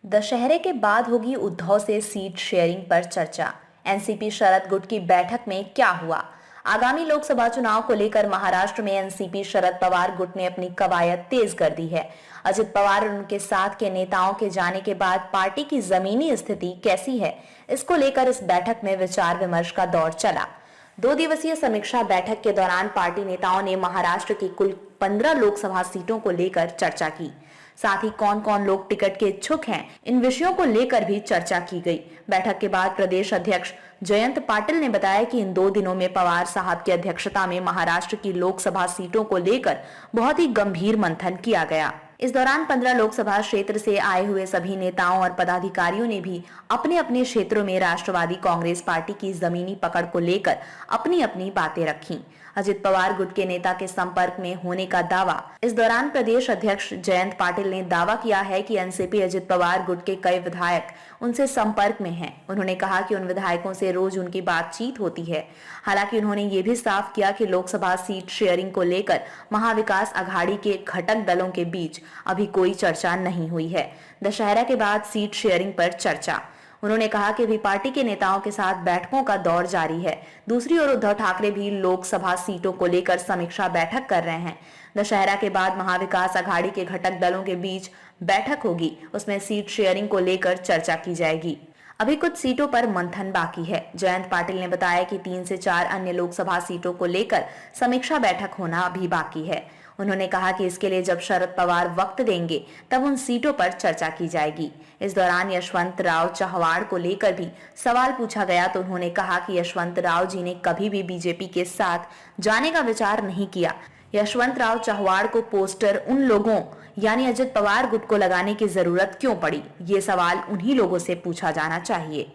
दशहरे के बाद होगी उद्धव से सीट शेयरिंग पर चर्चा। एनसीपी शरद गुट की बैठक में क्या हुआ? आगामी लोकसभा चुनाव को लेकर महाराष्ट्र में एनसीपी शरद पवार गुट ने अपनी कवायद तेज कर दी है। अजित पवार और उनके साथ के नेताओं के जाने के बाद पार्टी की जमीनी स्थिति कैसी है, इसको लेकर इस बैठक में विचार विमर्श का दौर चला। 2 दिवसीय समीक्षा बैठक के दौरान पार्टी नेताओं ने महाराष्ट्र की कुल 15 लोकसभा सीटों को लेकर चर्चा की। साथ ही कौन कौन लोग टिकट के इच्छुक हैं, इन विषयों को लेकर भी चर्चा की गई। बैठक के बाद प्रदेश अध्यक्ष जयंत पाटिल ने बताया कि इन 2 दिनों में पवार साहब की अध्यक्षता में महाराष्ट्र की लोकसभा सीटों को लेकर बहुत ही गंभीर मंथन किया गया। इस दौरान 15 लोकसभा क्षेत्र से आए हुए सभी नेताओं और पदाधिकारियों ने भी अपने अपने क्षेत्रों में राष्ट्रवादी कांग्रेस पार्टी की जमीनी पकड़ को लेकर अपनी अपनी बातें रखीं। अजित पवार गुट के नेता के संपर्क में होने का दावा। इस दौरान प्रदेश अध्यक्ष जयंत पाटिल ने दावा किया है कि एनसीपी अजित पवार गुट के कई विधायक उनसे संपर्क में हैं। उन्होंने कहा कि उन विधायकों से रोज उनकी बातचीत होती है। हालांकि उन्होंने ये भी साफ किया कि लोकसभा सीट शेयरिंग को लेकर महाविकास अघाड़ी के घटक दलों के बीच अभी कोई चर्चा नहीं हुई है। दशहरा के बाद सीट शेयरिंग पर चर्चा। उन्होंने कहा कि अभी पार्टी के नेताओं के साथ बैठकों का दौर जारी है। दूसरी ओर उद्धव ठाकरे भी लोकसभा सीटों को लेकर समीक्षा बैठक कर रहे हैं। दशहरा के बाद महाविकास अघाड़ी के घटक दलों के बीच बैठक होगी, उसमें सीट शेयरिंग को लेकर चर्चा की जाएगी। अभी कुछ सीटों पर मंथन बाकी है। जयंत पाटिल ने बताया कि 3 से 4 अन्य लोकसभा सीटों को लेकर समीक्षा बैठक होना अभी बाकी है। उन्होंने कहा कि इसके लिए जब शरद पवार वक्त देंगे तब उन सीटों पर चर्चा की जाएगी। इस दौरान यशवंत राव चहवाड़ को लेकर भी सवाल पूछा गया तो उन्होंने कहा कि यशवंत राव जी ने कभी भी बीजेपी के साथ जाने का विचार नहीं किया। यशवंत राव चहवाड़ को पोस्टर उन लोगों यानी अजित पवार गुट को लगाने की जरूरत क्यों पड़ी, ये सवाल उन्हीं लोगों से पूछा जाना चाहिए।